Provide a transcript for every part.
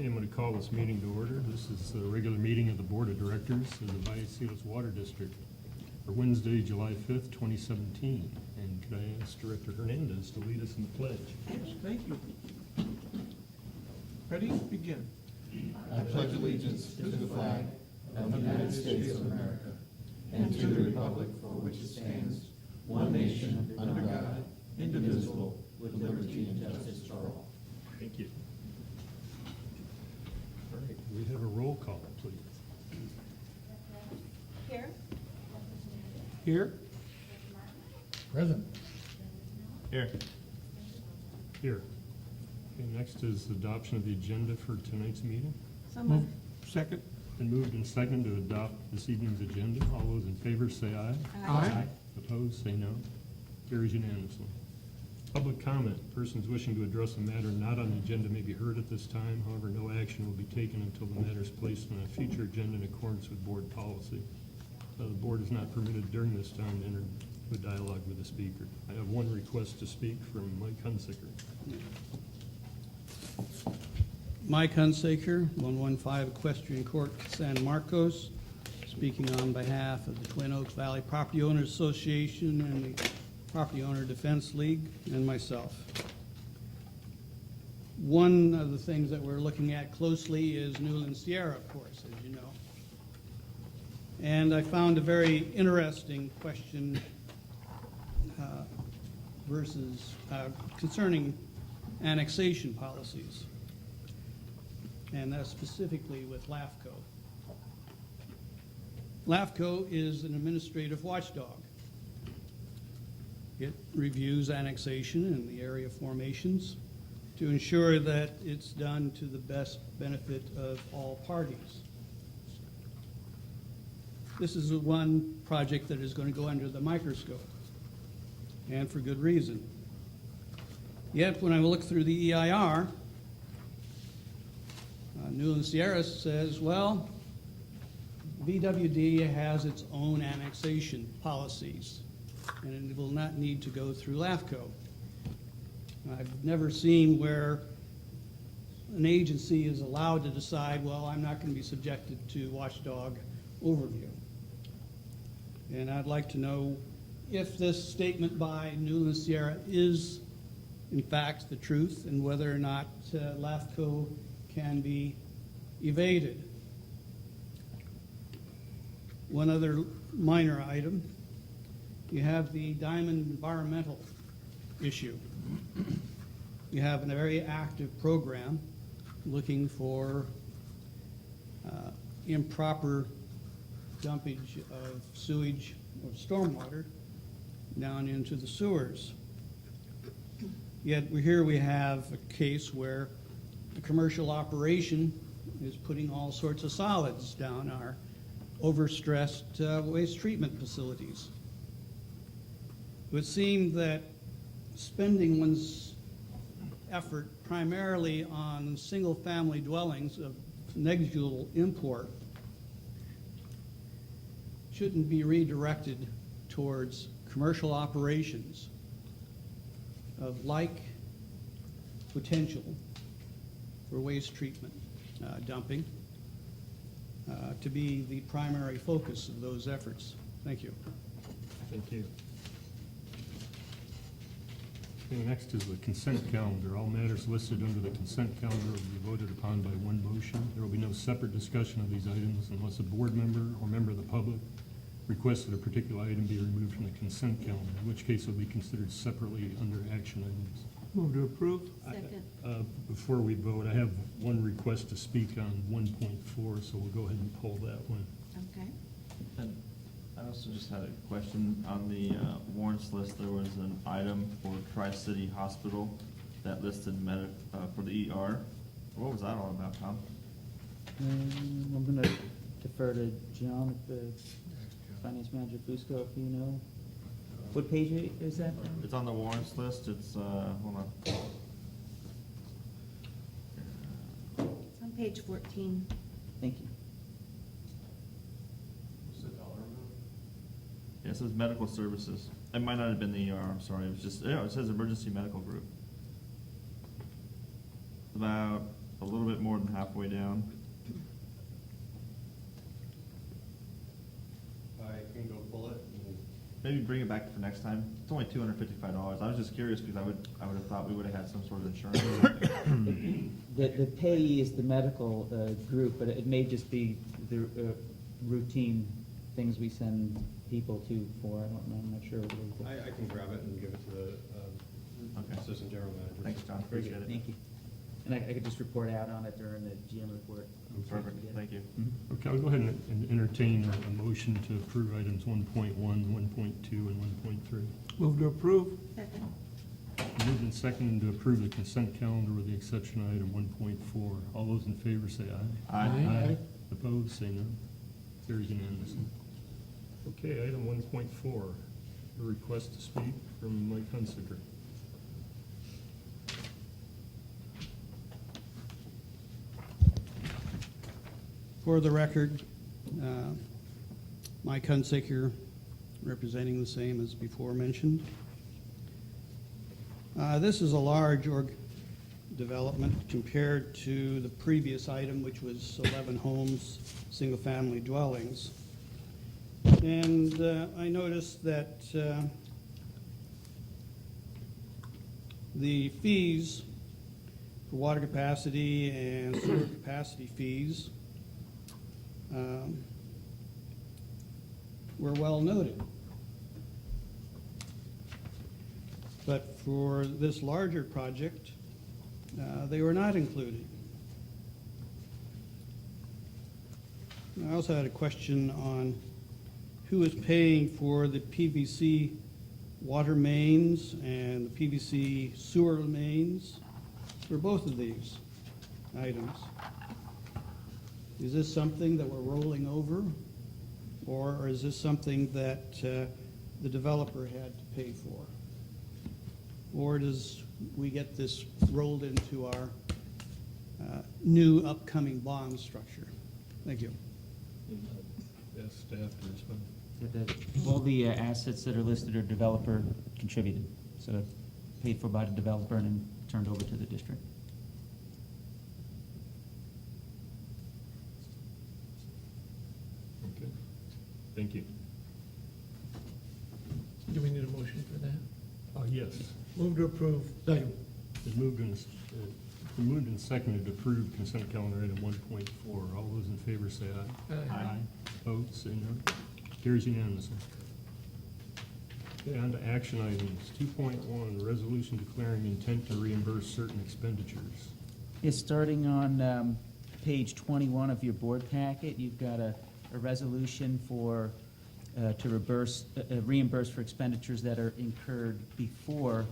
Okay, I'm going to call this meeting to order. This is the regular meeting of the Board of Directors of the Vallecitos Water District for Wednesday, July 5th, 2017. And could I ask Director Hernandez to lead us in the pledge? Yes, thank you. Ready? Begin. I pledge allegiance to the flag of the United States of America and to the republic for which it stands, one nation, under God, indivisible, with liberty and justice for all. Thank you. All right, we have a roll call, please. Here. Here. Present. Here. Here. Okay, next is adoption of the agenda for tonight's meeting. So moved. Second. Been moved and seconded to adopt this evening's agenda. All those in favor say aye. Aye. Opposed, say no. Carries unanimously. Public comment. Persons wishing to address a matter not on the agenda may be heard at this time. However, no action will be taken until the matter is placed on a future agenda in accordance with board policy. The board is not permitted during this time to enter into a dialogue with the speaker. I have one request to speak from Mike Hunsaker. Mike Hunsaker, 115 Equestrian Court, San Marcos, speaking on behalf of the Twin Oaks Valley Property Owners Association and the Property Owner Defense League and myself. One of the things that we're looking at closely is Newland Sierra, of course, as you know. And I found a very interesting question concerning annexation policies, and that's specifically with LAFCO. LAFCO is an administrative watchdog. It reviews annexation and the area formations to ensure that it's done to the best benefit of all parties. This is the one project that is going to go under the microscope, and for good reason. Yet, when I look through the EIR, Newland Sierra says, well, VWD has its own annexation policies, and it will not need to go through LAFCO. I've never seen where an agency is allowed to decide, well, I'm not going to be subjected to watchdog overview. And I'd like to know if this statement by Newland Sierra is, in fact, the truth, and whether or not LAFCO can be evaded. One other minor item, you have the Diamond environmental issue. You have a very active program looking for improper dumpage of sewage or stormwater down into the sewers. Yet here we have a case where a commercial operation is putting all sorts of solids down our overstressed waste treatment facilities. It would seem that spending one's effort primarily on single-family dwellings of negligible import shouldn't be redirected towards commercial operations of like potential for waste treatment dumping to be the primary focus of those efforts. Thank you. Thank you. Okay, next is the consent calendar. All matters listed under the consent calendar will be voted upon by one motion. There will be no separate discussion of these items unless a board member or member of the public requests that a particular item be removed from the consent calendar, in which case it will be considered separately under action items. Move to approve. Second. Before we vote, I have one request to speak on 1.4, so we'll go ahead and pull that one. Okay. And I also just had a question. On the warrants list, there was an item for Tri-City Hospital that listed for the ER. What was that all about, Tom? I'm going to defer to John, the finance manager, Fusco, if you know. What page is that? It's on the warrants list. It's, hold on. It's on page 14. Thank you. Yeah, it says medical services. It might not have been the ER, I'm sorry. It was just, yeah, it says emergency medical group. About a little bit more than halfway down. I can go pull it. Maybe bring it back for next time. It's only $255. I was just curious because I would have thought we would have had some sort of insurance or something. The payee is the medical group, but it may just be the routine things we send people to for. I don't know, I'm not sure. I can grab it and give it to the Okay. Assistant General Manager. Thanks, John. Appreciate it. Thank you. And I could just report out on it during the GM report. Perfect. Thank you. Mhm. Okay, I'll go ahead and entertain a motion to approve items 1.1, 1.2, and 1.3. Move to approve. Second. Moved and seconded to approve the consent calendar with the exception of item 1.4. All those in favor say aye. Aye. Opposed, say no. Carries unanimously. Okay, item 1.4, a request to speak from Mike Hunsaker. For the record, Mike Hunsaker, representing the same as before mentioned. This is a large development compared to the previous item, which was 11 homes, single-family dwellings. And I noticed that the fees for water capacity and sewer capacity fees were well noted. But for this larger project, they were not included. I also had a question on who is paying for the PVC water mains and the PVC sewer mains for both of these items. Is this something that we're rolling over, or is this something that the developer had to pay for? Or does we get this rolled into our new upcoming bond structure? Thank you. Ask staff to respond. All the assets that are listed are developer contributed, so paid for by the developer and then turned over to the district. Okay, thank you. Do we need a motion for that? Yes. Move to approve. Second. It's moved and seconded to approve consent calendar item 1.4. All those in favor say aye. Aye. Opposed, say no. Carries unanimously. Okay, on to action items. 2.1, resolution declaring intent to reimburse certain expenditures. Yes, starting on page 21 of your board packet, you've got a resolution for, to reimburse for expenditures that are incurred before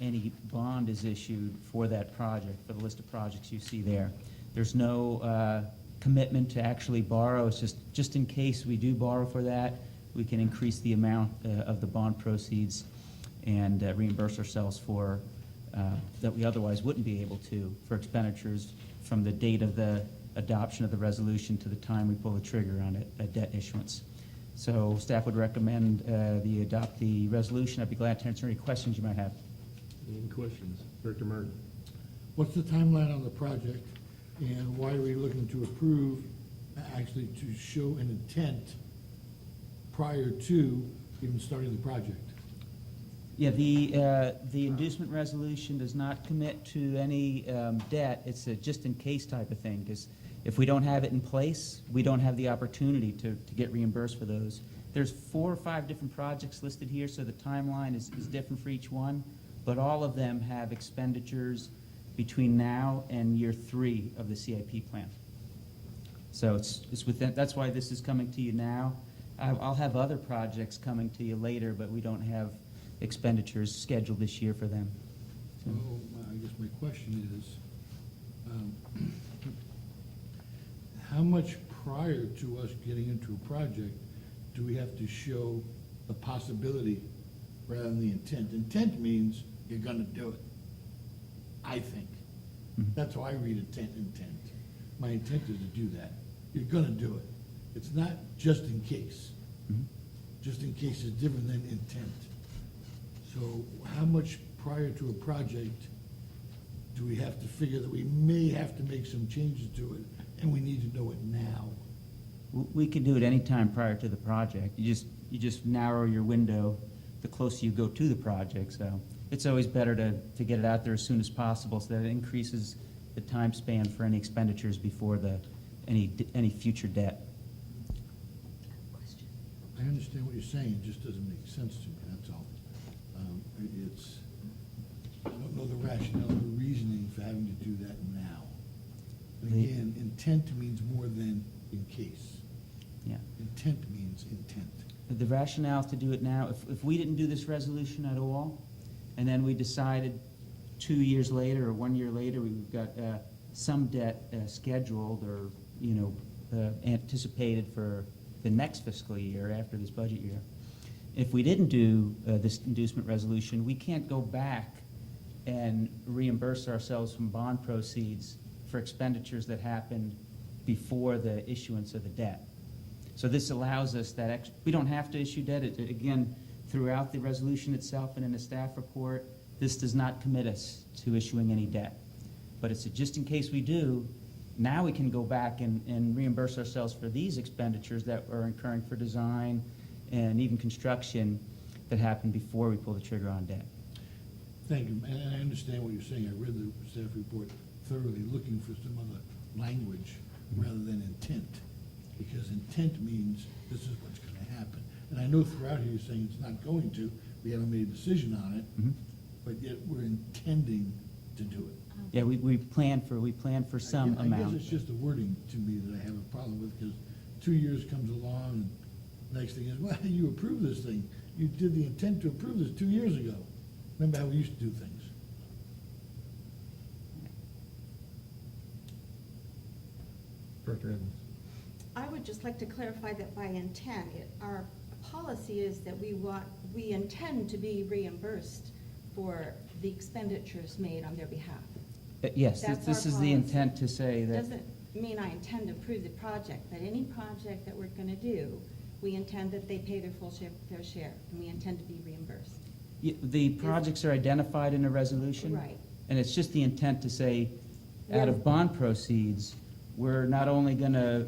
any bond is issued for that project, for the list of projects you see there. There's no commitment to actually borrow. It's just in case we do borrow for that, we can increase the amount of the bond proceeds and reimburse ourselves for that we otherwise wouldn't be able to for expenditures from the date of the adoption of the resolution to the time we pull the trigger on a debt issuance. So staff would recommend you adopt the resolution. I'd be glad to answer any questions you might have. Any questions? Director Martin? What's the timeline on the project, and why are we looking to approve, actually to show an intent prior to even starting the project? Yeah, the inducement resolution does not commit to any debt. It's a just-in-case type of thing, because if we don't have it in place, we don't have the opportunity to get reimbursed for those. There's 4 or 5 different projects listed here, so the timeline is different for each one, but all of them have expenditures between now and year 3 of the CIP plan. So it's within, that's why this is coming to you now. I'll have other projects coming to you later, but we don't have expenditures scheduled this year for them. So, I guess my question is, how much prior to us getting into a project do we have to show the possibility rather than the intent? Intent means you're gonna do it, I think. Mhm. That's how I read intent. My intent is to do that. You're gonna do it. It's not just in case. Mhm. Just in case is different than intent. So how much prior to a project do we have to figure that we may have to make some changes to it, and we need to know it now? We could do it anytime prior to the project. You just narrow your window the closer you go to the project, so it's always better to get it out there as soon as possible so that it increases the time span for any expenditures before any future debt. I understand what you're saying, it just doesn't make sense to me, that's all. It's, I don't know the rationale or the reasoning for having to do that now. And The- again, intent means more than in case. Yeah. Intent means intent. The rationale to do it now, if we didn't do this resolution at all, and then we decided 2 years later or 1 year later, we've got some debt scheduled or, anticipated for the next fiscal year after this budget year. If we didn't do this inducement resolution, we can't go back and reimburse ourselves from bond proceeds for expenditures that happened before the issuance of the debt. So this allows us that, we don't have to issue debt. Again, throughout the resolution itself and in the staff report, this does not commit us to issuing any debt. But it's just in case we do, now we can go back and reimburse ourselves for these expenditures that we're incurring for design and even construction that happened before we pull the trigger on debt. Thank you, and I understand what you're saying, I read the staff report thoroughly, looking for some other language rather than intent, because intent means this is what's gonna happen. And I know throughout here you're saying it's not going to, we haven't made a decision on it, Mhm. but yet we're intending to do it. Yeah, we plan for some I guess amount. it's just the wording to me that I have a problem with, because 2 years comes along, and next thing is, well, you approved this thing. You did the intent to approve this 2 years ago. Remember how we used to do things? Director Evans. I would just like to clarify that by intent, our policy is that we intend to be reimbursed for the expenditures made on their behalf. Yes, That's this our is the policy. intent to say that. Doesn't mean I intend to approve the project, but any project that we're gonna do, we intend that they pay their full share, their share, and we intend to be reimbursed. The projects are identified in a resolution. Right. And it's just the intent to say, out of bond proceeds, we're not only gonna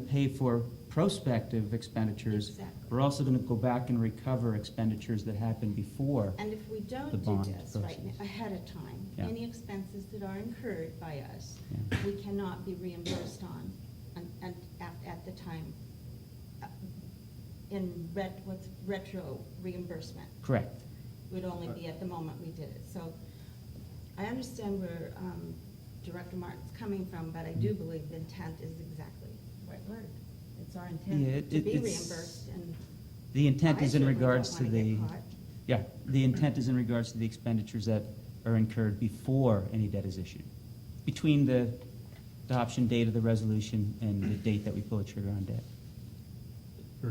pay for prospective expenditures, Exactly. we're also gonna go back and recover expenditures that happened before. And if we The don't do bond this right proceeds. ahead of time, Yeah. any expenses that are incurred by us, Yeah. we cannot be reimbursed on, and at the time, what's retro reimbursement. Correct. Would only be at the moment we did it. So I understand where Director Martin's coming from, but I do believe the intent is exactly the right word. It's our Yeah, intent to be it's- reimbursed, and The intent I is in certainly regards don't to wanna the, get caught. yeah, the intent is in regards to the expenditures that are incurred before any debt is issued, between the adoption date of the resolution and the date that we pull the trigger on debt.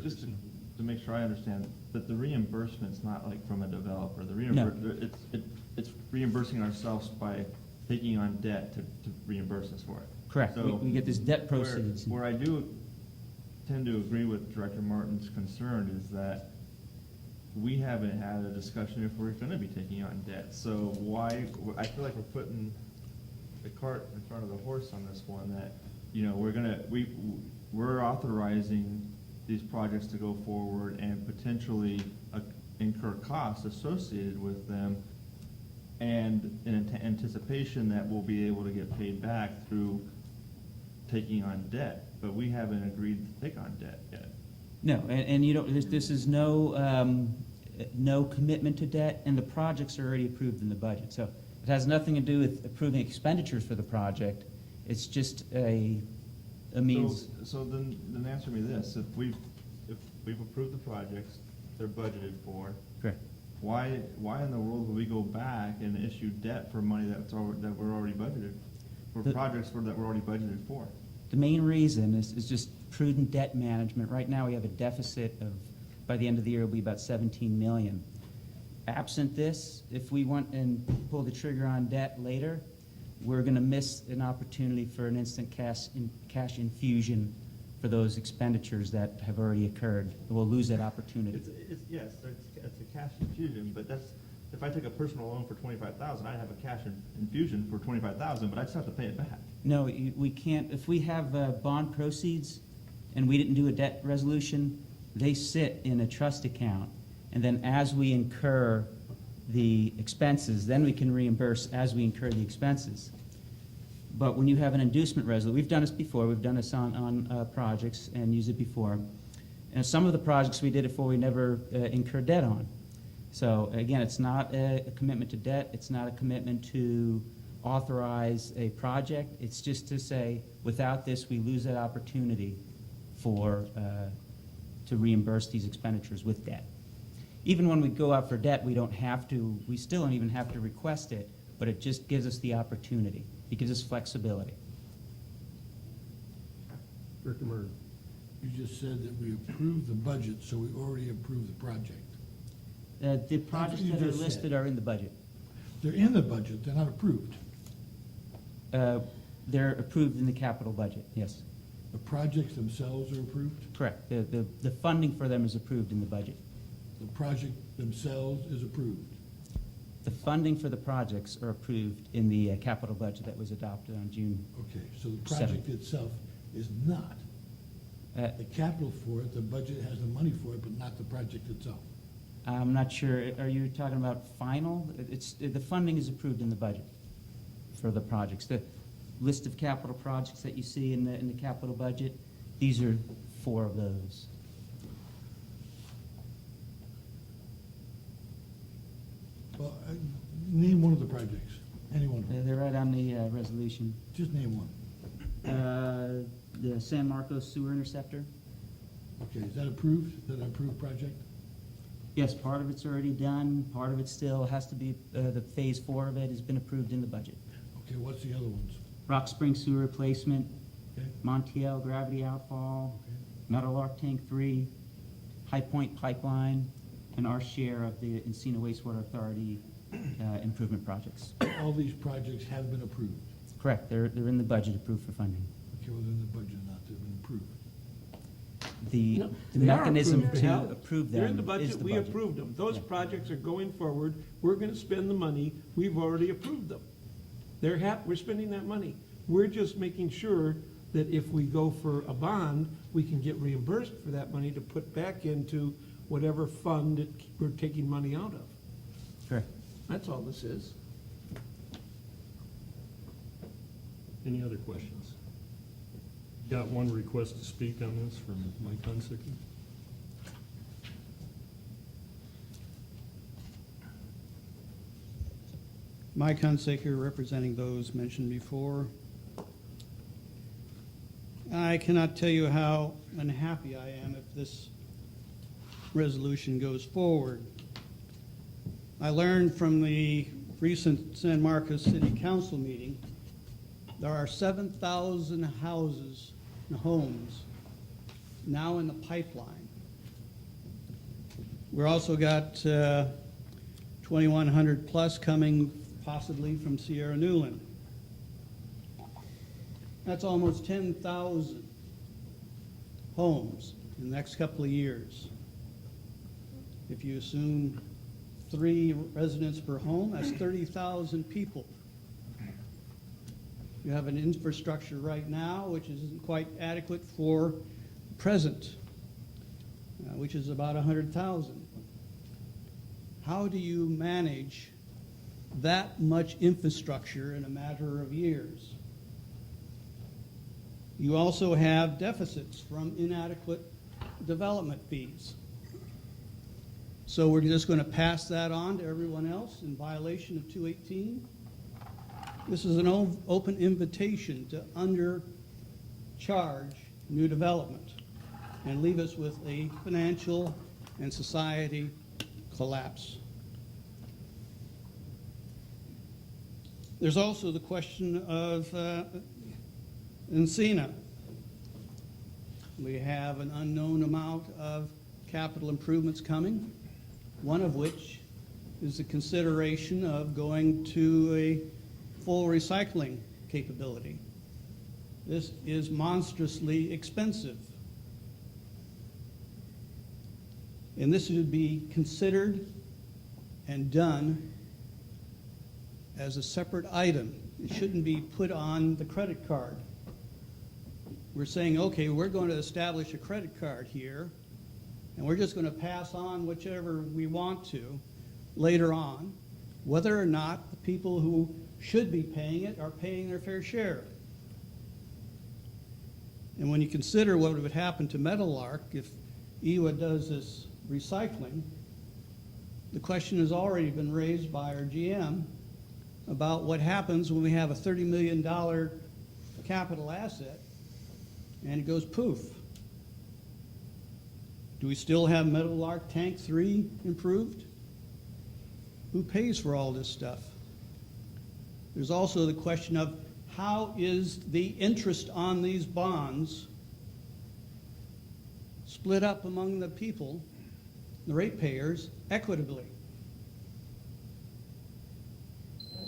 Just to make sure I understand, that the reimbursement's not like from a developer, the No. it's reimbursing ourselves by taking on debt to reimburse us for it. Correct. So We get this debt where- proceeds. Where I do tend to agree with Director Martin's concern is that we haven't had a discussion if we're gonna be taking on debt. So why, I feel like we're putting the cart in front of the horse on this one, that, we're authorizing these projects to go forward and potentially incur costs associated with them, and in anticipation that we'll be able to get paid back through taking on debt, but we haven't agreed to take on debt yet. No, and you don't, this is no commitment to debt, and the projects are already approved in the budget. So it has nothing to do with approving expenditures for the project. It's just a means. So then answer me this, if we've approved the projects, they're budgeted for, Correct. why in the world would we go back and issue debt for money that we're already budgeted, for The- projects that we're already budgeted for? The main reason is just prudent debt management. Right now, we have a deficit of, by the end of the year, it'll be about 17 million. Absent this, if we want and pull the trigger on debt later, we're gonna miss an opportunity for an instant cash infusion for those expenditures that have already occurred. We'll lose that opportunity. Yes, it's a cash infusion, but if I take a personal loan for 25,000, I have a cash infusion for 25,000, but I just have to pay it back. No, we can't, if we have bond proceeds and we didn't do a debt resolution, they sit in a trust account. And then as we incur the expenses, then we can reimburse as we incur the expenses. But when you have an inducement resolution, we've done this before, we've done this on projects and used it before. And some of the projects we did it for, we never incurred debt on. So again, it's not a commitment to debt, it's not a commitment to authorize a project, it's just to say, without this, we lose that opportunity for, to reimburse these expenditures with debt. Even when we go out for debt, we don't have to, we still don't even have to request it, but it just gives us the opportunity. It gives us flexibility. Director Murray. You just said that we approved the budget, so we already approved the project. The projects you that are just said. listed are in the budget. They're in the budget, they're not approved. They're approved in the capital budget, yes. The projects themselves are approved, Correct. The funding for them is approved in the budget. the project themselves is approved. The funding for the projects are approved in the capital budget that was adopted on June. Okay, so the project itself is not. The capital for it, the budget has the money for it, but not the project itself. I'm not sure, are you talking about final? The funding is approved in the budget for the projects. The list of capital projects that you see in the capital budget, these are 4 of those. Well, name one of the projects, any one of them, They're right on the resolution. just name one. The San Marcos Sewer Interceptor. Okay, is that approved? Is that an approved project? Yes, part of it's already done, part of it still has to be, the phase 4 of it has been approved in the budget. Okay, what's the other ones? Rock Spring Sewer Replacement, Okay, Montiel Gravity Outfall, okay. Meadowlark Tank 3, High Point Pipeline, and our share of the Encino Wastewater Authority improvement projects. All these projects have been approved. Correct, they're in the budget approved for funding. Okay, well, they're in the budget, not they've been approved. The No, the they are mechanism approved, to Hal. approve them They're in the is budget, the we budget. approved them. Those Yeah. projects are going forward, we're gonna spend the money, we've already approved them. We're spending that money. We're just making sure that if we go for a bond, we can get reimbursed for that money to put back into whatever fund that we're taking money out of. Correct. That's all this is. Any other questions? Got one request to speak on this from Mike Hunsicker. Mike Hunsaker, representing those mentioned before. I cannot tell you how unhappy I am if this resolution goes forward. I learned from the recent San Marcos City Council meeting, there are 7,000 houses and homes now in the pipeline. We're also got 2,100 plus coming possibly from Sierra Newland. That's almost 10,000 homes in the next couple of years. If you assume 3 residents per home, that's 30,000 people. You have an infrastructure right now which isn't quite adequate for present, which is about 100,000. How do you manage that much infrastructure in a matter of years? You also have deficits from inadequate development fees. So we're just going to pass that on to everyone else in violation of 218? This is an open invitation to undercharge new development and leave us with a financial and society collapse. There's also the question of Encino. We have an unknown amount of capital improvements coming, one of which is the consideration of going to a full recycling capability. This is monstrously expensive. And this would be considered and done as a separate item. It shouldn't be put on the credit card. We're saying, okay, we're going to establish a credit card here, and we're just going to pass on whichever we want to later on, whether or not the people who should be paying it are paying their fair share. And when you consider what would happen to Meadowlark if EWA does this recycling, the question has already been raised by our GM about what happens when we have a $30 million capital asset and it goes poof. Do we still have Meadowlark Tank 3 improved? Who pays for all this stuff? There's also the question of how is the interest on these bonds split up among the people, the ratepayers, equitably?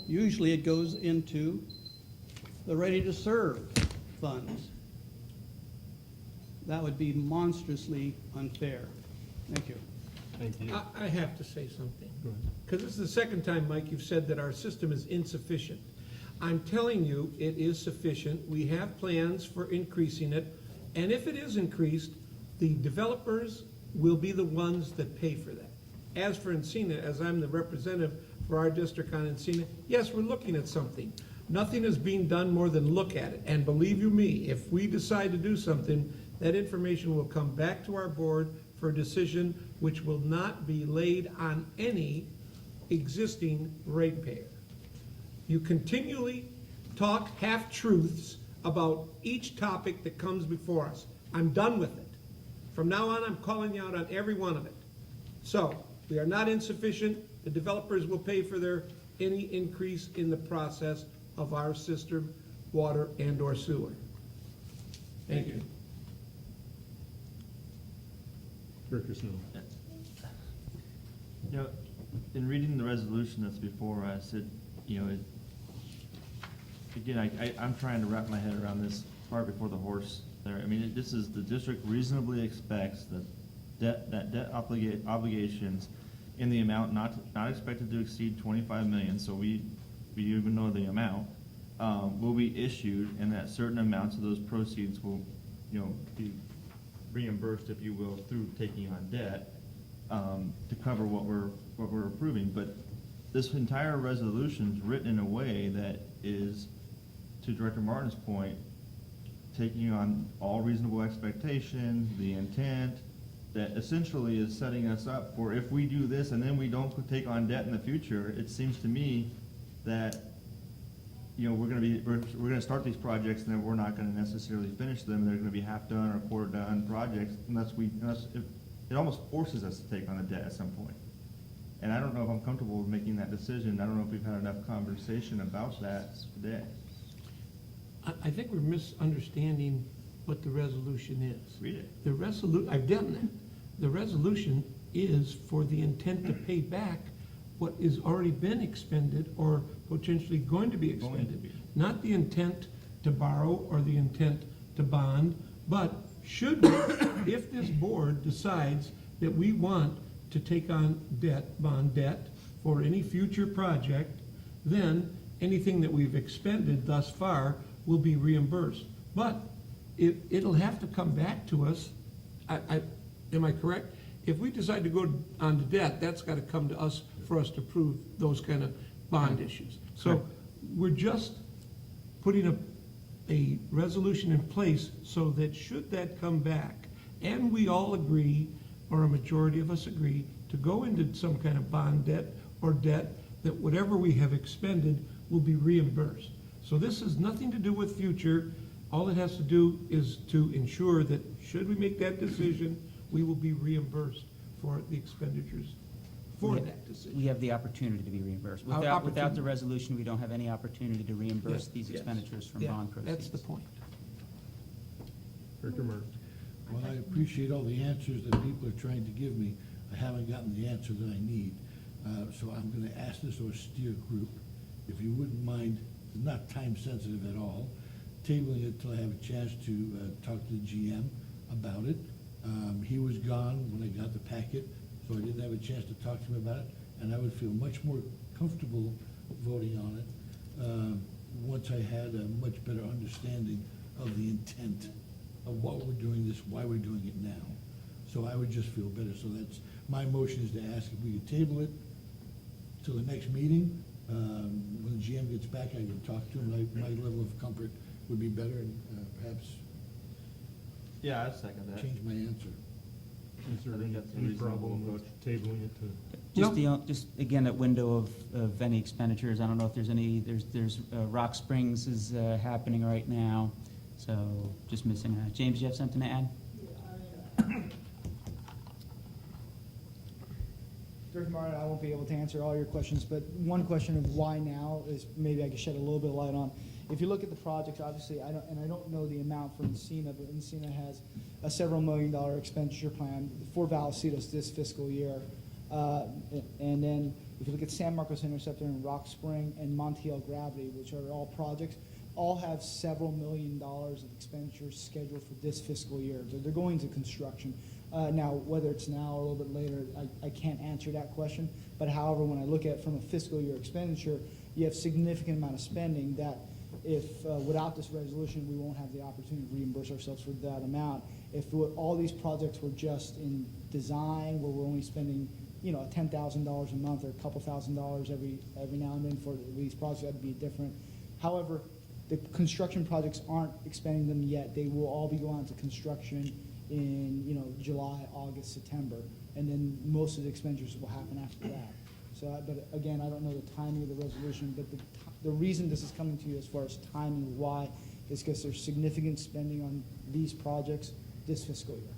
Usually it goes into the ready-to-serve funds. That would be monstrously unfair. Thank you. Thank you. I have to say something. Go ahead. Because this is the second time, Mike, you've said that our system is insufficient. I'm telling you, it is sufficient. We have plans for increasing it. And if it is increased, the developers will be the ones that pay for that. As for Encina, as I'm the representative for our district on Encina, yes, we're looking at something. Nothing is being done more than look at it. And believe you me, if we decide to do something, that information will come back to our board for a decision which will not be laid on any existing ratepayer. You continually talk half-truths about each topic that comes before us. I'm done with it. From now on, I'm calling you out on every one of it. So, we are not insufficient. The developers will pay for any increase in the process of our system, water and/or sewer. Thank you. Director Snow. You know, in reading the resolution that's before us, I'm trying to wrap my head around this part before the horse there. I mean, this is, the district reasonably expects that debt obligations in the amount not expected to exceed 25 million, so we even know the amount, will be issued, and that certain amounts of those proceeds will, be reimbursed, if you will, through taking on debt, to cover what we're approving. But this entire resolution is written in a way that is, to Director Martin's point, taking on all reasonable expectations, the intent, that essentially is setting us up for, if we do this and then we don't take on debt in the future, it seems to me that, we're gonna start these projects and then we're not gonna necessarily finish them. They're gonna be half done or quarter done projects it almost forces us to take on a debt at some point. And I don't know if I'm comfortable with making that decision. I don't know if we've had enough conversation about that today. I think we're misunderstanding what the resolution is. Read it. I've done that. The resolution is for the intent to pay back what is already been expended or potentially going to be expended. Not the intent to borrow or the intent to bond, but should we, if this board decides that we want to take on bond debt for any future project, then anything that we've expended thus far will be reimbursed. But it'll have to come back to us. Am I correct? If we decide to go on to debt, that's got to come to us for us to approve those kind of bond issues. So we're just putting a resolution in place so that should that come back, and we all agree, or a majority of us agree, to go into some kind of bond debt or debt, that whatever we have expended will be reimbursed. So this has nothing to do with future. All it has to do is to ensure that should we make that decision, we will be reimbursed for the expenditures for that decision. We have the opportunity to be reimbursed. Our Without the opportunity. resolution, we don't have any opportunity to reimburse these Yes. expenditures from Yeah, bond proceeds. that's the point. Director Martin. Well, I appreciate all the answers that people are trying to give me. I haven't gotten the answer that I need. So I'm gonna ask this austere group, if you wouldn't mind, not time sensitive at all, tabling it till I have a chance to talk to the GM about it. He was gone when I got the packet, so I didn't have a chance to talk to him about it. and I would feel much more comfortable voting on it once I had a much better understanding of the intent of what we're doing this, why we're doing it now. So I would just feel better. So that's, my motion is to ask if we could table it till the next meeting. When the GM gets back, I can talk to him. My level of comfort would be better, and perhaps Yeah, I second that. change my answer. Is there I think that's a any reasonable problem with tabling it to? Just again, that window of any expenditures, I don't know if there's any, there's Rock Springs is happening right now, so just missing that. James, you have something to add? Director Martin, I won't be able to answer all your questions, but one question of why now is maybe I could shed a little bit of light on. If you look at the projects, obviously, I don't know the amount for Encina, but Encina has a several $million expenditure plan for Vallecitos this fiscal year. And then if you look at San Marcos Interceptor and Rock Spring and Montiel Gravity, which are all projects, all have several $1 million of expenditures scheduled for this fiscal year. They're going to construction. Now, whether it's now or a little bit later, I can't answer that question. But however, when I look at it from a fiscal year expenditure, you have significant amount of spending that if without this resolution, we won't have the opportunity to reimburse ourselves for that amount. If all these projects were just in design, where we're only spending, $10,000 a month or a couple $1,000s every now and then for these projects, that'd be different. However, the construction projects aren't expending them yet. They will all be going on to construction in July, August, September, and then most of the expenditures will happen after that. So, but again, I don't know the timing of the resolution, but the reason this is coming to you as far as timing, why, is because there's significant spending on these projects this fiscal year.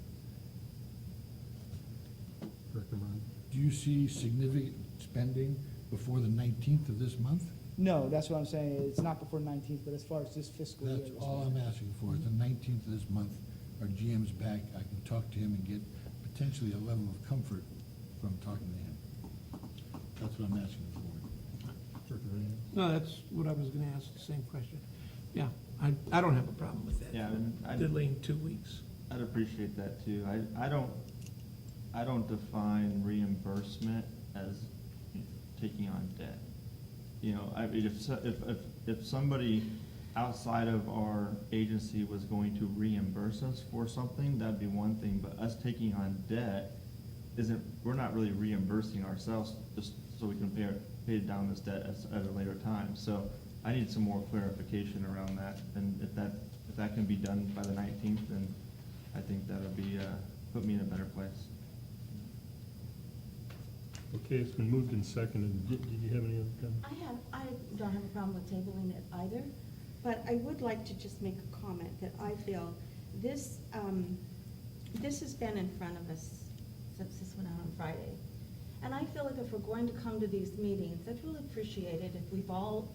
Director Martin? Do you see significant spending before the 19th of this month? No, that's what I'm saying. It's not before 19th, but as far as this fiscal year. That's all I'm asking for, is the 19th of this month. Our GM's back, I can talk to him and get potentially a level of comfort from talking to him. That's what I'm asking for. Director Hernandez? No, that's what I was gonna ask, the same question. Yeah, I don't have a problem with that. Yeah, and Delaying 2 weeks. I'd appreciate that too. I don't define reimbursement as taking on debt. I mean, if somebody outside of our agency was going to reimburse us for something, that'd be one thing, but us taking on debt we're not really reimbursing ourselves just so we can pay down this debt at a later time. So I need some more clarification around that, and if that can be done by the 19th, then I think that'll be, put me in a better place. Okay, it's been moved and seconded. Did you have any other comments? I don't have a problem with tabling it either, but I would like to just make a comment that I feel this has been in front of us since this went out on Friday. And I feel like if we're going to come to these meetings, I'd really appreciate it if we've all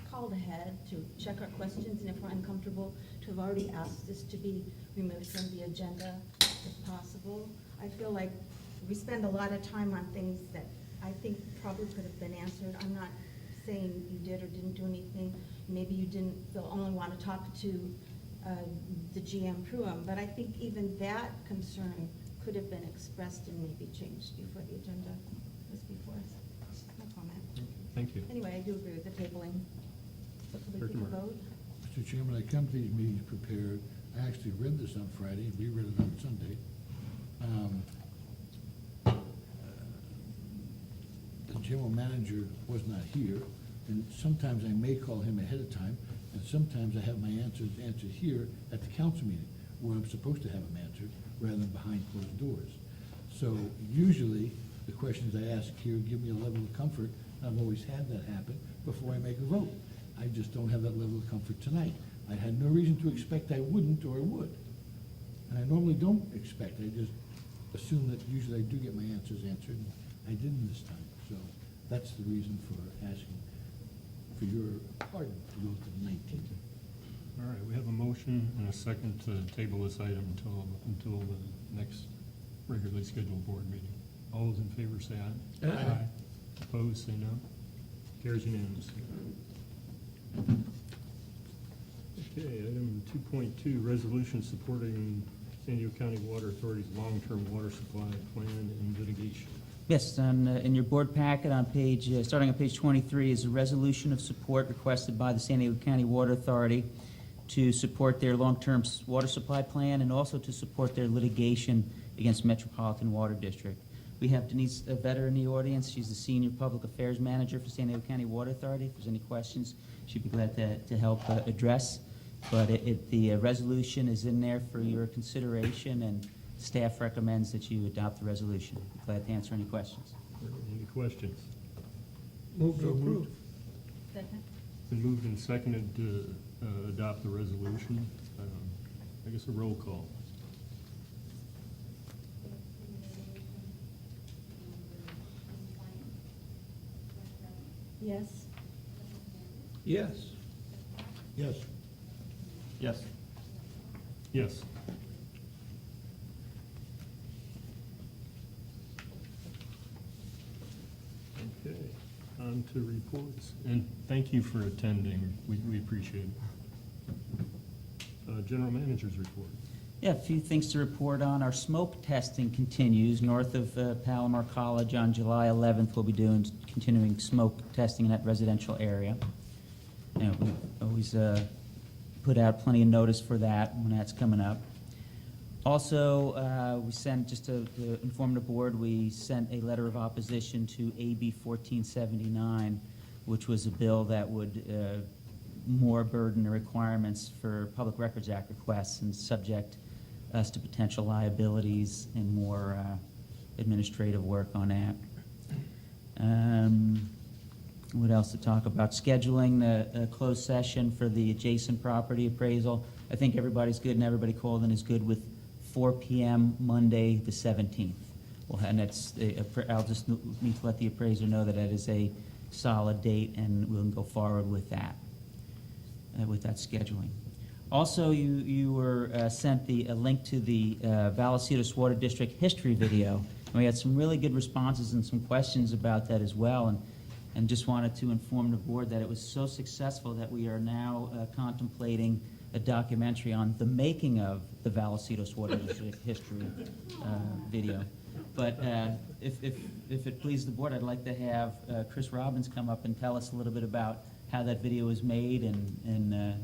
called ahead to check our questions, and if we're uncomfortable, to have already asked this to be removed from the agenda if possible. I feel like we spend a lot of time on things that I think probably could have been answered. I'm not saying you did or didn't do anything. Maybe you didn't only want to talk to the GM Pruitt, but I think even that concern could have been expressed and maybe changed before the agenda was before us. That's my comment. Thank you. Anyway, I do agree with the tabling. So could we Director take a Martin. vote? Mr. Chairman, I come to these meetings prepared. I actually read this on Friday, reread it on Sunday. The general manager was not here, and sometimes I may call him ahead of time, and sometimes I have my answered here at the council meeting, where I'm supposed to have them answered, rather than behind closed doors. So usually, the questions I ask here give me a level of comfort. I've always had that happen before I make a vote. I just don't have that level of comfort tonight. I had no reason to expect I wouldn't or I would. And I normally don't expect, I just assume that usually I do get my answers answered, and I didn't this time. So that's the reason for asking for your pardon to go to the 19th. All right, we have a motion and a second to table this item until the next regularly scheduled board meeting. All those in favor say aye. Aye. Opposed, say no. Carries unanimously. Okay, item 2.2, resolution supporting San Diego County Water Authority's long-term water supply plan and litigation. Yes, in your board packet on page, starting on page 23, is a resolution of support requested by the San Diego County Water Authority to support their long-term water supply plan and also to support their litigation against Metropolitan Water District. We have Denise Vetter in the audience. She's the Senior Public Affairs Manager for San Diego County Water Authority. If there's any questions, she'd be glad to help address. But the resolution is in there for your consideration, and staff recommends that you adopt the resolution. Glad to answer any questions. Any questions? Move to approve. Second. Been moved and seconded to adopt the resolution. I guess a roll call. Yes. Yes. Yes. Yes. Yes. Okay, on to reports. And thank you for attending. We appreciate it. General Manager's report. Yeah, a few things to report on. Our smoke testing continues north of Palomar College. On July 11th, we'll be doing continuing smoke testing in that residential area. You know, we always put out plenty of notice for that when that's coming up. Also, we sent, just to inform the board, we sent a letter of opposition to AB 1479, which was a bill that would more burden the requirements for Public Records Act requests and subject us to potential liabilities and more administrative work on that. What else to talk about? Scheduling the closed session for the adjacent property appraisal. I think everybody's good and everybody called in is good with 4 p.m. Monday the 17th. Well, and that's, I'll just need to let the appraiser know that that is a solid date and we'll go forward with that scheduling. Also, you were sent a link to the Vallecitos Water District history video. And we had some really good responses and some questions about that as well. And just wanted to inform the board that it was so successful that we are now contemplating a documentary on the making of the Vallecitos Water District history video. But if it pleases the board, I'd like to have Chris Robbins come up and tell us a little bit about how that video was made, and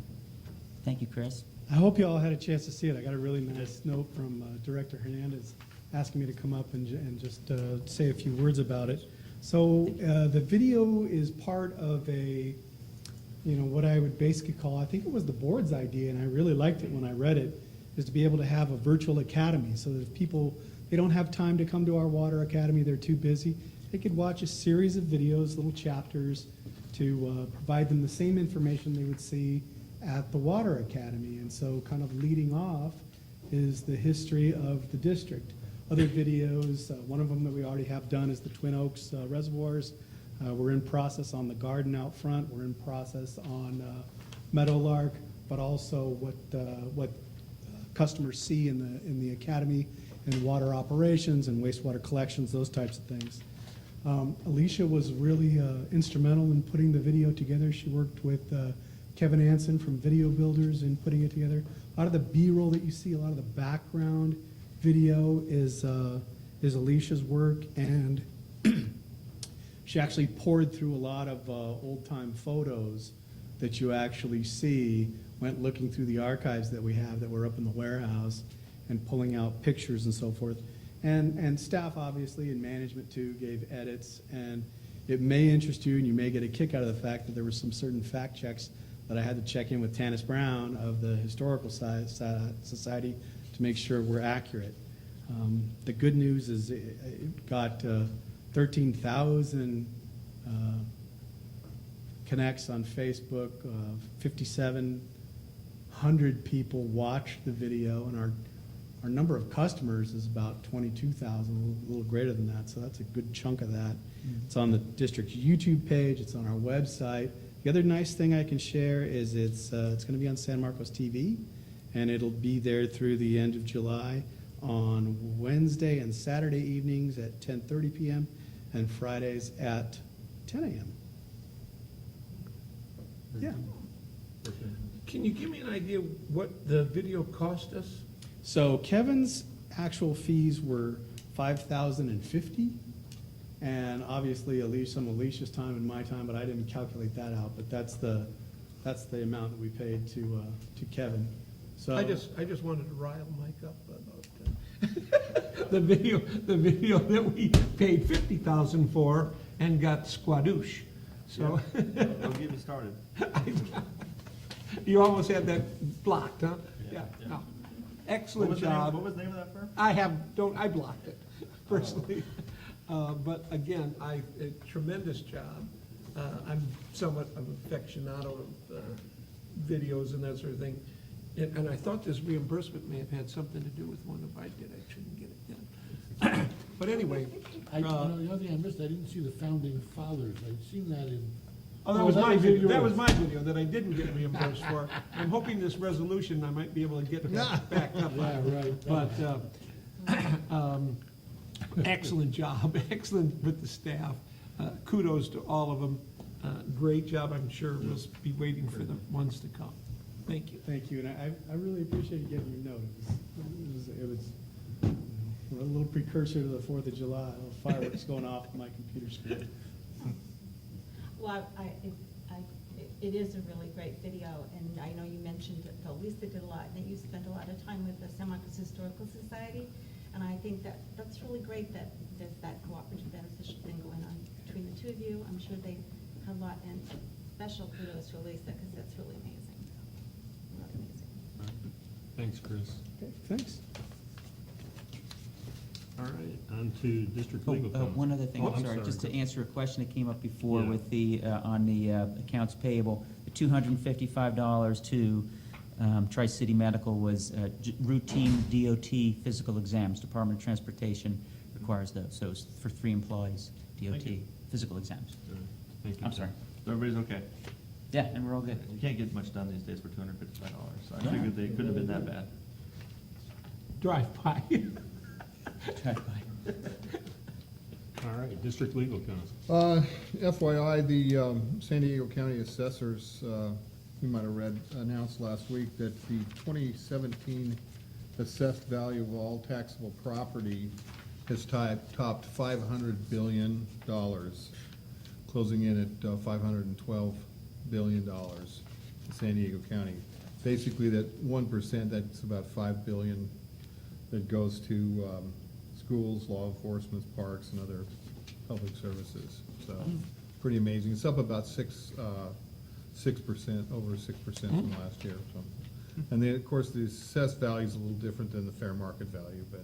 thank you, Chris. I hope you all had a chance to see it. I got a really nice note from Director Hernandez asking me to come up and just say a few words about it. So the video is part of a, what I would basically call, I think it was the board's idea, and I really liked it when I read it, is to be able to have a virtual academy so that if people, they don't have time to come to our water academy, they're too busy, they could watch a series of videos, little chapters, to provide them the same information they would see at the water academy. And so kind of leading off is the history of the district. Other videos, one of them that we already have done is the Twin Oaks reservoirs. We're in process on the garden out front. We're in process on Meadowlark, but also what customers see in the academy in water operations and wastewater collections, those types of things. Alicia was really instrumental in putting the video together. She worked with Kevin Anson from Video Builders in putting it together. A lot of the B-roll that you see, a lot of the background video is Alicia's work, and she actually poured through a lot of old-time photos that you actually see, went looking through the archives that we have that were up in the warehouse and pulling out pictures and so forth. And staff, obviously, and management, too, gave edits. And it may interest you, and you may get a kick out of the fact that there were some certain fact checks that I had to check in with Tanis Brown of the Historical Society to make sure we're accurate. The good news is it got 13,000 connects on Facebook. 5,700 people watched the video, and our number of customers is about 22,000, a little greater than that, so that's a good chunk of that. It's on the district's YouTube page, it's on our website. The other nice thing I can share is it's going to be on San Marcos TV, and it'll be there through the end of July on Wednesday and Saturday evenings at 10:30 p.m. and Fridays at 10 a.m. Yeah. Can you give me an idea what the video cost us? So Kevin's actual fees were $5,050, And obviously some of Alicia's time and my time, but I didn't calculate that out, but that's the amount that we paid to Kevin. So I just wanted to rile Mike up about the video that we paid 50,000 for and got squadoosh. So, I'll get you started. you almost had that blocked, huh? Yeah. No. What Excellent was the name, job. what was the name of that firm? I blocked it personally. But again, a tremendous job. I'm somewhat of an aficionado of videos and that sort of thing. And I thought this reimbursement may have had something to do with one. If I did, I shouldn't get it done. But anyway, The other thing I missed, I didn't see the founding fathers. I'd seen that in. that was that my was video. yours. That was my video that I didn't get reimbursed for. I'm hoping this resolution, I might be able to get that back up. Yeah, right. But, excellent job, excellent with the staff. Kudos to all of them. Great job. I'm sure we'll be waiting for the ones to come. Thank you. thank you, and I really appreciate getting your note. It was a little precursor to the 4th of July, little fireworks going off on my computer screen. Well, it is a really great video, and I know you mentioned that Lisa did a lot, and that you spent a lot of time with the San Marcos Historical Society, and I think that's really great that there's that cooperative beneficial thing going on between the two of you. I'm sure they had a lot, and special kudos to Lisa, because that's really amazing. Really amazing. Thanks, Chris. Okay, thanks. All right, on to district Oh, legal counsel. one other thing, Oh, I'm sorry, just to answer a question that came up before Yeah. with the, on the accounts payable, the $255 to Tri-City Medical was routine DOT physical exams. Department of Transportation requires those, so it's for 3 employees, Thank DOT, physical exams. All right, Thank you. I'm sorry. So everybody's okay? Yeah, and we're all good. You can't get much done these days for $255, so I figured they couldn't have been that bad. Drive by. All right, district legal counsel. FYI, the San Diego County Assessors, you might have read, announced last week that the 2017 assessed value of all taxable property has topped $500 billion, closing in at $512 billion in San Diego County. Basically, that 1%, that's about $5 billion that goes to schools, law enforcement, parks, and other public services. So, pretty amazing. It's up about 6%, over 6% from last year. So, and then, of course, the assessed value is a little different than the fair market value. But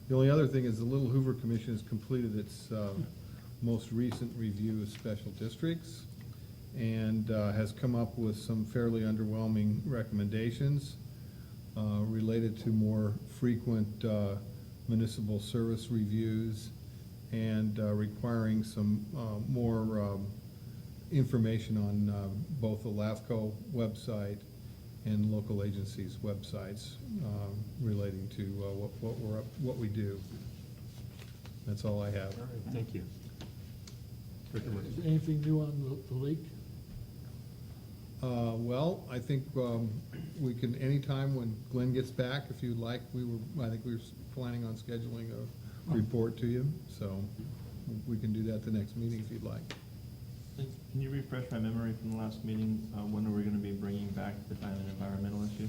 the only other thing is the Little Hoover Commission has completed its most recent review of special districts and has come up with some fairly underwhelming recommendations related to more frequent municipal service reviews and requiring some more information on both the LAFCO website and local agencies' websites relating to what we do. That's all I have. All right, thank you. Director Murphy. Is there anything new on the lake? Well, I think we can, anytime when Glenn gets back, if you'd like, I think we were planning on scheduling a report to you, so we can do that the next meeting if you'd like. Can you refresh my memory from the last meeting? When are we gonna be bringing back the time and environmental issue?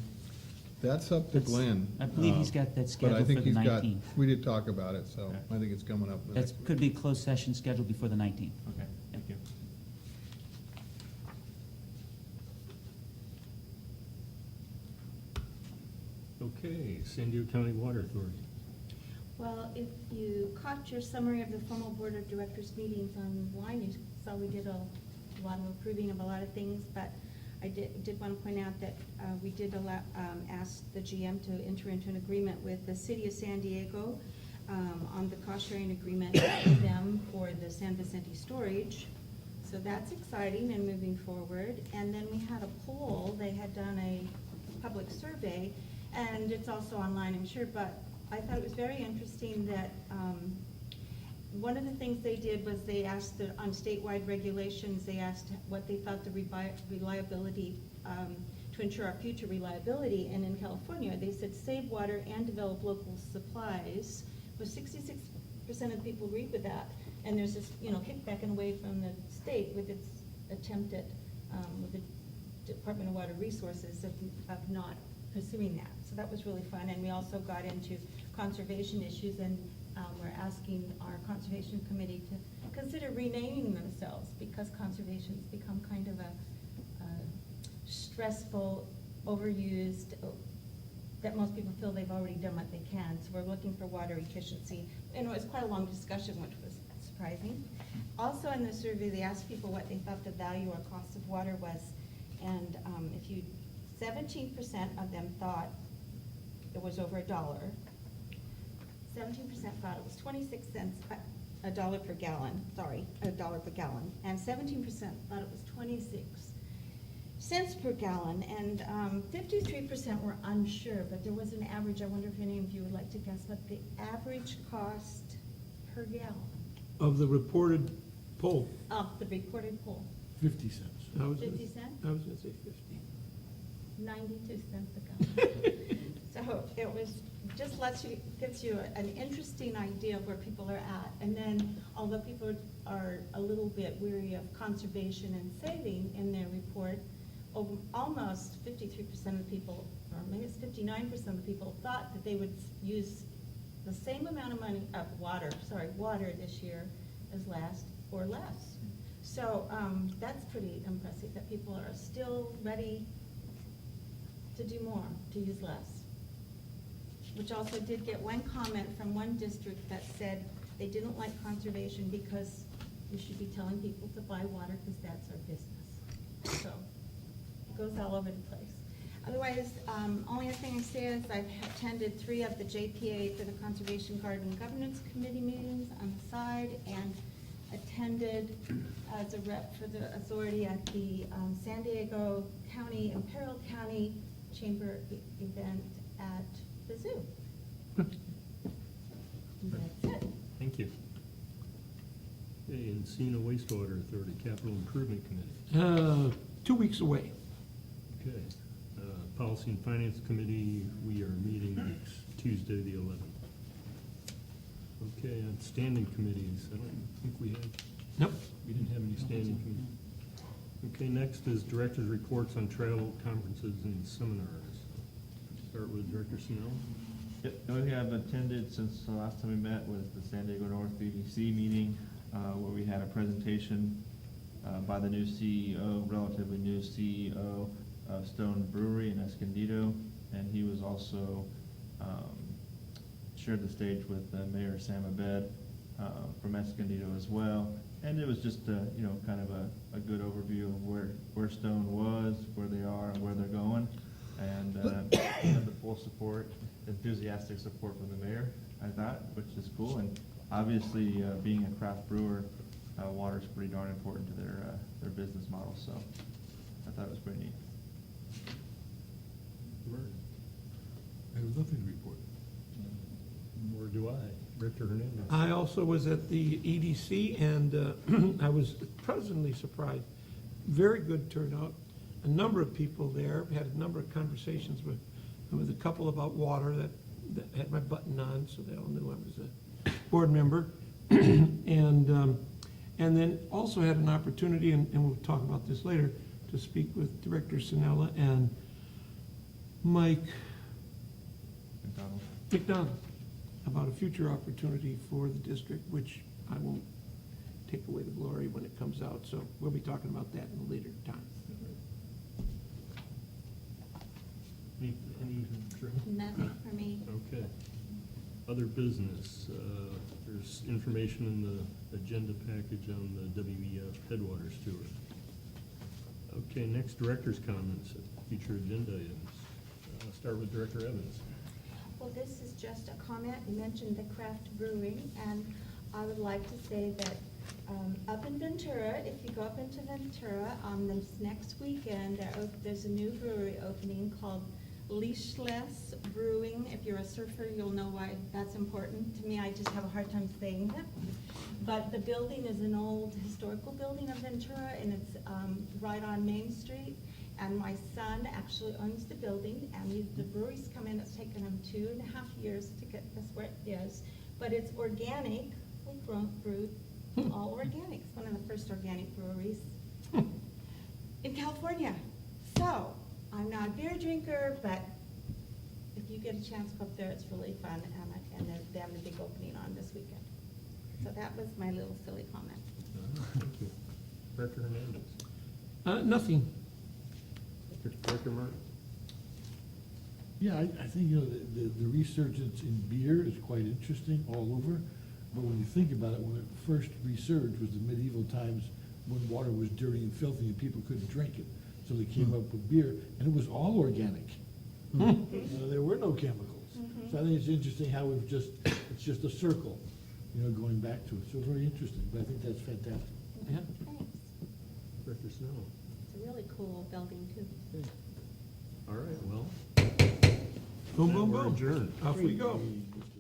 That's up to Glenn. I believe he's got that But I scheduled for think the he's got, 19th. we did talk about it, so Okay. I think it's coming up. That could be a closed session scheduled before the 19th. Okay, thank you. Okay, San Diego County Water Authority. Well, if you caught your summary of the formal Board of Directors meetings online, you saw we did a lot of approving of a lot of things, but I did want to point out that we did ask the GM to enter into an agreement with the City of San Diego on the cost-sharing agreement with them for the San Vicente storage. So that's exciting and moving forward. And then we had a poll, they had done a public survey, and it's also online, I'm sure, but I thought it was very interesting that one of the things they did was they asked on statewide regulations, they asked what they thought the reliability, to ensure our future reliability. And in California, they said save water and develop local supplies was 66% of the people agree with that. And there's this, kickback in a way from the state with its attempt at, with the Department of Water Resources of not pursuing that. So that was really fun. And we also got into conservation issues, and we're asking our conservation committee to consider renaming themselves, because conservation's become kind of a stressful, overused, that most people feel they've already done what they can. So we're looking for water efficiency. And it was quite a long discussion, which was surprising. Also in the survey, they asked people what they thought the value or cost of water was. And 17% of them thought it was over $1. 17% thought it was 26 cents, $1 per gallon, $1 per gallon. And 17% thought it was 26 cents per gallon, and 53% were unsure, but there was an average. I wonder if any of you would like to guess what the average cost per gallon Of the reported poll, of the reported poll. 50 cents. I was gonna- 50 cents? I was gonna say 50. 92 cents a gallon. So it was, just gives you an interesting idea of where people are at. And then, although people are a little bit weary of conservation and saving in their report, almost 53% of the people, or maybe it's 59% of the people, thought that they would use the same amount of money of water this year as last, or less. So that's pretty impressive, that people are still ready to do more, to use less. Which also did get one comment from one district that said they didn't like conservation because we should be telling people to buy water because that's our business. So it goes all over the place. Otherwise, only other thing I say is I've attended 3 of the JPA for the Conservation Garden Governance Committee meetings on the side, and attended as a rep for the authority at the San Diego County, Imperial County Chamber event at the zoo. That's it. Thank you. Okay, Encino Wastewater Authority Capital Improvement Committee. 2 weeks away. Okay. Policy and Finance Committee, we are meeting next Tuesday, the 11th. Okay, on standing committees, I don't think we had, Nope. we didn't have any standing committees. Okay, next is Director's Reports on Travel, Conferences, and Seminars. Start with Director Snell. Yep, we have attended since the last time we met was the San Diego North BDC meeting, where we had a presentation by the new CEO, relatively new CEO of Stone Brewery in Escondido, and he was also shared the stage with Mayor Sam Abed from Escondido as well. And it was just kind of a good overview of where Stone was, where they are, and where they're going. And had the full support, enthusiastic support from the mayor, I thought, which is cool. And obviously, being a craft brewer, water's pretty darn important to their business model. So I thought it was pretty neat. I have nothing to report. Nor do I. Director Hernandez. I also was at the EDC, and I was pleasantly surprised. Very good turnout. A number of people there. Had a number of conversations with a couple about water that had my button on, so they all knew I was a board member. And then also had an opportunity, and we'll talk about this later, to speak with Director Sinella and Mike McDonald about a future opportunity for the district, which I won't take away the glory when it comes out. So we'll be talking about that in a later time. Any, Drew? Nothing for me. Okay. Other business, there's information in the agenda package on the WEF Headwaters Tour. Okay, next, director's comments, future agenda items. Start with Director Evans. Well, this is just a comment. You mentioned the craft brewing, and I would like to say that up in Ventura, if you go up into Ventura on this next weekend, there's a new brewery opening called Leashless Brewing. If you're a surfer, you'll know why that's important. To me, I just have a hard time saying that. But the building is an old historical building of Ventura, and it's right on Main Street. And my son actually owns the building, and the brewery's come in. It's taken him 2.5 years to get this where it is. but it's organic, brewed, all organic. It's one of the first organic breweries in California. So, I'm not a beer drinker, but if you get a chance to go up there, it's really fun, and they're having a big opening on this weekend. So that was my little silly comment. Thank you. Director Hernandez. Nothing. Director Martin. Yeah, I think, the resurgence in beer is quite interesting all over, but when you think about it, when it first resurged was the medieval times when water was dirty and filthy and people couldn't drink it. So they came up with beer, and it was all organic. There were no chemicals. So I think it's interesting how it's just a circle, going back to it. So very interesting, but I think that's fantastic. Yeah. Thanks. Director Snow. It's a really cool building, too. All right, well. Boom, boom, we're boom. adjourned. Off we go. Just